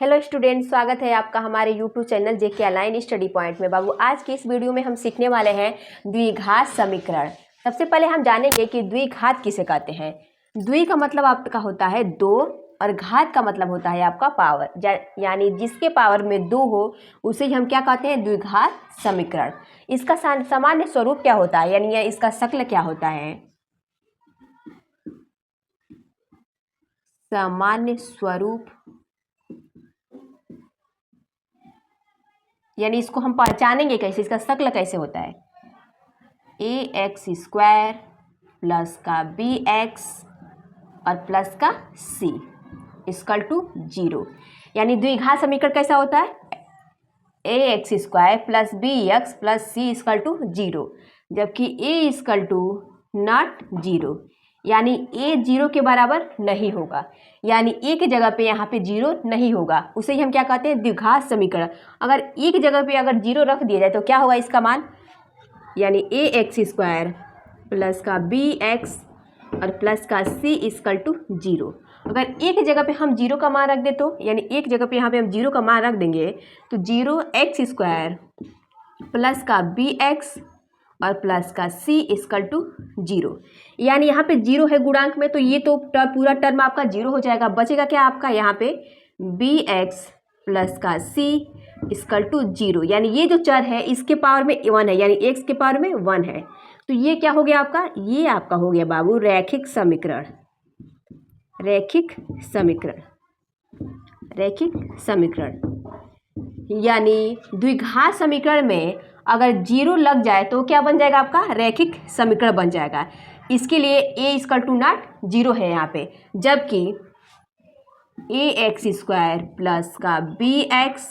Hello student, स्वागत है आपका हमारे यूट्यूब चैनल जेके अलाइन स्टडी पॉइंट में। बाबू, आज की इस वीडियो में हम सीखने वाले हैं द्विघात समीकरण। सबसे पहले हम जानेंगे कि द्विघात किसे कहते हैं। द्वि का मतलब आपका होता है दो और घात का मतलब होता है आपका पावर, यानी जिसके पावर में दो हो उसे हम क्या कहते हैं, द्विघात समीकरण। इसका सामान्य स्वरूप क्या होता है, यानी इसका शक्ल क्या होता है। सामान्य स्वरूप यानी इसको हम पहचानेंगे कैसे, इसका शक्ल कैसे होता है। ax² प्लस का bx और प्लस का c इक्वल टू 0। यानी द्विघात समीकरण कैसा होता है, ax² plus bx plus c equal to 0, जबकि a इक्वल टू नॉट 0, यानी a 0 के बराबर नहीं होगा। यानी a की जगह पे यहाँ पे 0 नहीं होगा, उसे ही हम क्या कहते हैं, द्विघात समीकरण। अगर a की जगह पे अगर 0 रख दिया जाए तो क्या होगा इसका मान, यानी ax² प्लस का bx और प्लस का c इक्वल टू 0। अगर a की जगह पे हम 0 का मान रख दे तो, यानी एक जगह पे यहाँ पे हम 0 का मान रख देंगे तो 0x² प्लस का bx और प्लस का c इक्वल टू 0। यानी यहाँ पे 0 है गुणांक में, तो ये तो पूरा टर्म आपका 0 हो जाएगा। बचेगा क्या आपका यहाँ पे bx प्लस का c इक्वल टू 0। यानी ये जो चर है इसके पावर में 1 है, यानी x के पावर में 1 है। तो ये क्या हो गया आपका, ये आपका हो गया बाबू रैखिक समीकरण। रैखिक समीकरण, रैखिक समीकरण यानी द्विघात समीकरण में अगर 0 लग जाए तो क्या बन जाएगा आपका, रैखिक समीकरण बन जाएगा। इसके लिए a इक्वल टू नॉट 0 है यहाँ पे, जबकि ax² प्लस का bx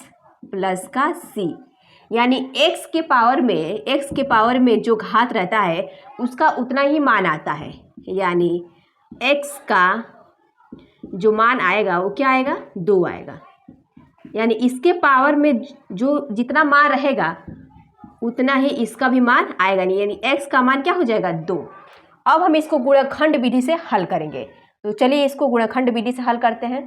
प्लस का c, यानी x के पावर में जो घात रहता है उसका उतना ही मान आता है। यानी x का जो मान आएगा वो क्या आएगा, 2 आएगा। यानी इसके पावर में जो जितना मान रहेगा उतना ही इसका भी मान आएगा नहीं, यानी x का मान क्या हो जाएगा, 2। अब हम इसको गुणनखंड विधि से हल करेंगे। तो चलिए इसको गुणनखंड विधि से हल करते हैं।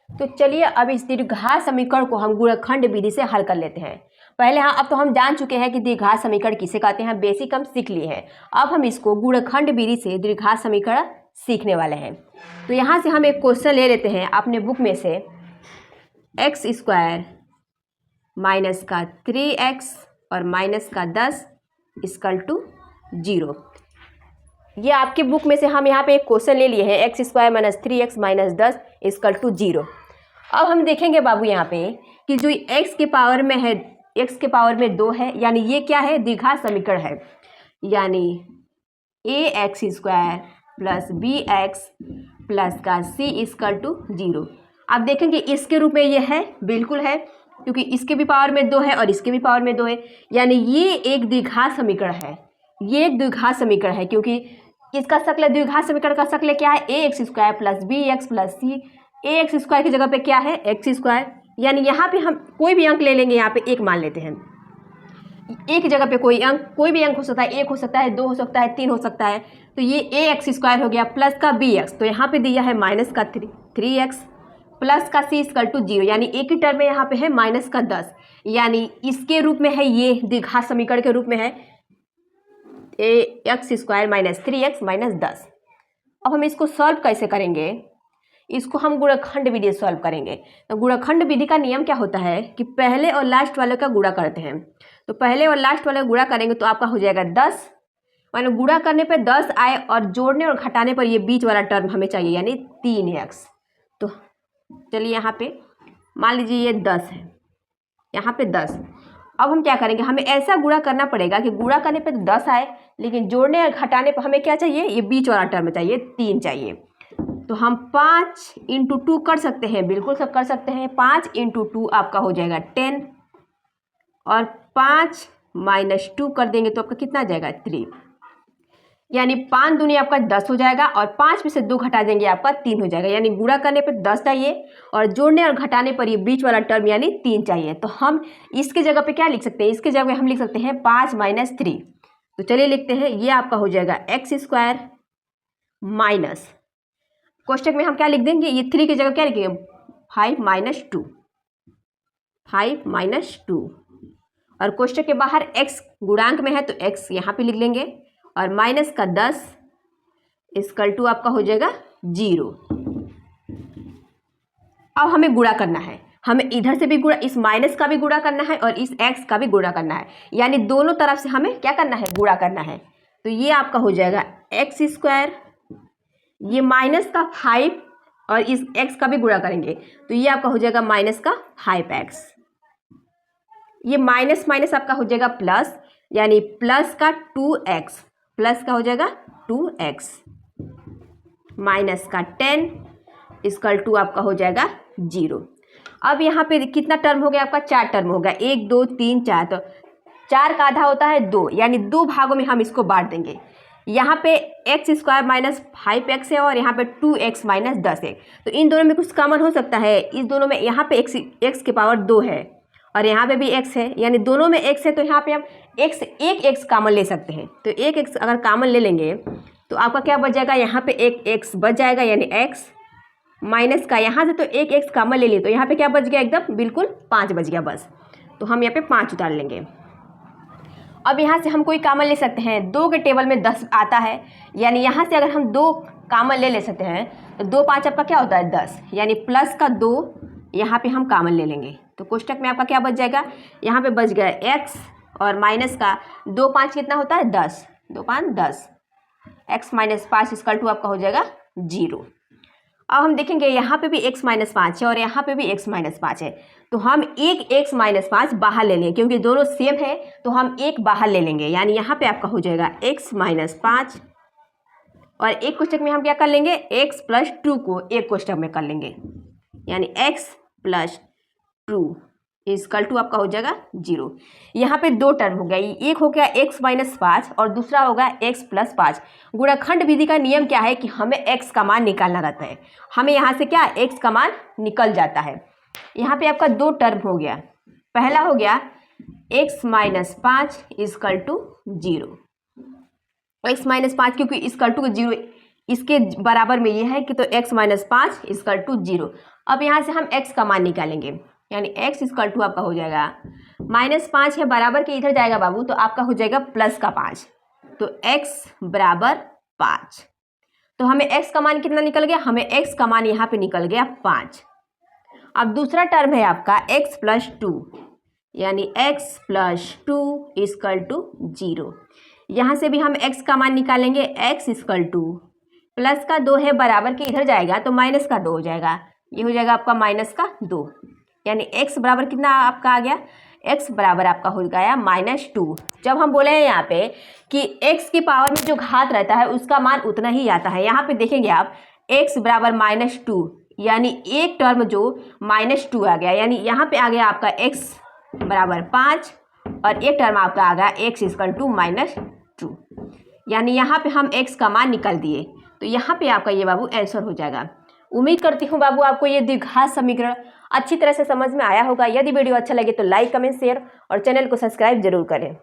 तो चलिए अब इस द्विघात समीकरण को हम गुणनखंड विधि से हल कर लेते हैं। पहले अब तो हम जान चुके हैं कि द्विघात समीकरण किसे कहते हैं, बेसिक हम सीख लिए हैं। अब हम इसको गुणनखंड विधि से द्विघात समीकरण सीखने वाले हैं। तो यहाँ से हम एक क्वेश्चन ले लेते हैं अपने बुक में से, x² माइनस का 3x और माइनस का 10 इक्वल टू 0। ये आपके बुक में से हम यहाँ पे एक क्वेश्चन ले लिए हैं, x² minus 3x minus 10 equal to 0। अब हम देखेंगे बाबू यहाँ पे कि जो x के पावर में है, x के पावर में 2 है, यानी ये क्या है, द्विघात समीकरण है। यानी ax² प्लस bx प्लस का c इक्वल टू 0। आप देखेंगे इसके रूप में ये है, बिल्कुल है, क्योंकि इसके भी पावर में 2 है और इसके भी पावर में 2 है। यानी ये एक द्विघात समीकरण है, ये एक द्विघात समीकरण है, क्योंकि इसका शक्ल, द्विघात समीकरण का शक्ल क्या है, ax² plus bx plus c। ax² की जगह पे क्या है, x²। यानी यहाँ पे हम कोई भी अंक ले लेंगे, यहाँ पे एक मान लेते हैं। एक की जगह पे कोई भी अंक हो सकता है, 1 हो सकता है, 2 हो सकता है, 3 हो सकता है। तो ये ax² हो गया प्लस का bx, तो यहाँ पे दिया है माइनस का 3x प्लस का c इक्वल टू 0। यानी एक ही टर्म में यहाँ पे है माइनस का 10, यानी इसके रूप में है, ये द्विघात समीकरण के रूप में है ax² माइनस 3x माइनस 10। अब हम इसको सॉल्व कैसे करेंगे, इसको हम गुणनखंड विधि से सॉल्व करेंगे। तो गुणनखंड विधि का नियम क्या होता है कि पहले और लास्ट वाले का गुणा करते हैं। तो पहले और लास्ट वाले का गुणा करेंगे तो आपका हो जाएगा 10, मानो गुणा करने पे 10 आए और जोड़ने और घटाने पर ये बीच वाला टर्म हमें चाहिए, यानी 3x। तो चलिए यहाँ पे मान लीजिए ये 10 है, यहाँ पे 10। अब हम क्या करेंगे, हमें ऐसा गुणा करना पड़ेगा कि गुणा करने पे 10 आए, लेकिन जोड़ने और घटाने पर हमें क्या चाहिए, ये बीच वाला टर्म चाहिए, 3 चाहिए। तो हम 5 × 2 कर सकते हैं, बिल्कुल सब कर सकते हैं। 5 × 2 आपका हो जाएगा 10, और 5 माइनस 2 कर देंगे तो आपका कितना आ जाएगा, 3। यानी 5 दूनी आपका 10 हो जाएगा, और 5 में से 2 घटा देंगे आपका 3 हो जाएगा। यानी गुणा करने पर 10 चाहिए और जोड़ने और घटाने पर ये बीच वाला टर्म यानी 3 चाहिए। तो हम इसके जगह पे क्या लिख सकते हैं, इसके जगह हम लिख सकते हैं 5 माइनस 3। तो चलिए लिखते हैं, ये आपका हो जाएगा x² माइनस, कोष्टक में हम क्या लिख देंगे, ये 3 की जगह क्या लिखेंगे, 5 माइनस 2, 5 माइनस 2, और कोष्टक के बाहर x गुणांक में है तो x यहाँ पे लिख लेंगे, और माइनस का 10 इक्वल टू आपका हो जाएगा 0। अब हमें गुणा करना है, हमें इधर से भी गुणा, इस माइनस का भी गुणा करना है और इस x का भी गुणा करना है, यानी दोनों तरफ से हमें क्या करना है, गुणा करना है। तो ये आपका हो जाएगा x स्क्वायर, ये माइनस का 5 और इस x का भी गुणा करेंगे तो ये आपका हो जाएगा माइनस का 5x, ये माइनस माइनस आपका हो जाएगा प्लस, यानी प्लस का 2x, प्लस का हो जाएगा 2x, माइनस का 10 इक्वल टू आपका हो जाएगा 0। अब यहाँ पे कितना टर्म हो गया आपका, 4 टर्म हो गया, 1 2 3 4, तो 4 का आधा होता है 2, यानी 2 भागों में हम इसको बांट देंगे। यहाँ पे एक्स स्क्वायर माइनस 5x है और यहाँ पे 2x माइनस 10 है, तो इन दोनों में कुछ कॉमन हो सकता है, इस दोनों में यहाँ पे x के पावर 2 है और यहाँ पे भी x है, यानी दोनों में x है, तो यहाँ पे हम एक x कॉमन ले सकते हैं। तो एक x अगर कॉमन ले लेंगे तो आपका क्या बच जाएगा, यहाँ पे एक x बच जाएगा, यानी x माइनस का यहाँ से तो एक x कॉमन ले लिए तो यहाँ पे क्या बच गया, एकदम बिल्कुल 5 बच गया बस, तो हम यहाँ पे 5 उतार लेंगे। अब यहाँ से हम कोई कॉमन ले सकते हैं, 2 के टेबल में 10 आता है, यानी यहाँ से अगर हम 2 कॉमन ले सकते हैं तो 2 5 आपका क्या होता है 10, यानी प्लस का 2 यहाँ पे हम कॉमन ले लेंगे, तो कोष्टक में आपका क्या बच जाएगा, यहाँ पे बच गया x और माइनस का 2 5 कितना होता है 10, 2 5 10, x माइनस 5 इक्वल टू आपका हो जाएगा 0। अब हम देखेंगे यहाँ पे भी x माइनस 5 है और यहाँ पे भी x माइनस 5 है, तो हम एक x माइनस 5 बाहर ले लेंगे, क्योंकि दोनों सेम है तो हम एक बाहर ले लेंगे, यानी यहाँ पे आपका हो जाएगा x माइनस 5 और एक कोष्टक में हम क्या कर लेंगे, x प्लस 2 को एक कोष्टक में कर लेंगे, यानी x प्लस 2 इक्वल टू आपका हो जाएगा 0। यहाँ पे 2 टर्म हो गया, एक हो गया x माइनस 5 और दूसरा होगा x प्लस 5। गुणनखंड विधि का नियम क्या है कि हमें x का मान निकालना रहता है, हमें यहाँ से क्या x का मान निकल जाता है। यहाँ पे आपका 2 टर्म हो गया, पहला हो गया x minus 5 equal to 0, x minus 5 क्योंकि इक्वल टू 0 इसके बराबर में ये है कि तो x माइनस 5 इक्वल टू 0। अब यहाँ से हम x का मान निकालेंगे, यानी x इक्वल टू आपका हो जाएगा माइनस 5 है, बराबर के इधर जाएगा बाबू तो आपका हो जाएगा प्लस का 5, तो x बराबर 5, तो हमें x का मान कितना निकल गया, हमें x का मान यहाँ पे निकल गया 5। अब दूसरा टर्म है आपका x प्लस 2, यानी x प्लस 2 इक्वल टू 0। यहाँ से भी हम x का मान निकालेंगे, x इक्वल टू प्लस का 2 है, बराबर के इधर जाएगा तो माइनस का 2 हो जाएगा, ये हो जाएगा आपका माइनस का 2, यानी x बराबर कितना आपका आ गया, x बराबर आपका हो गया माइनस 2। जब हम बोले हैं यहाँ पे कि x की पावर में जो घात रहता है उसका मान उतना ही आता है, यहाँ पे देखेंगे आप x बराबर माइनस 2, यानी एक टर्म जो माइनस 2 आ गया, यानी यहाँ पे आ गया आपका x बराबर 5 और एक टर्म आपका आ गया x इक्वल टू माइनस 2, यानी यहाँ पे हम x का मान निकाल दिए, तो यहाँ पे आपका ये बाबू आंसर हो जाएगा। उम्मीद करती हूँ बाबू आपको ये द्विघात समीकरण अच्छी तरह से समझ में आया होगा। यदि वीडियो अच्छा लगे तो लाइक कमेंट शेयर और चैनल को सब्सक्राइब जरूर करें।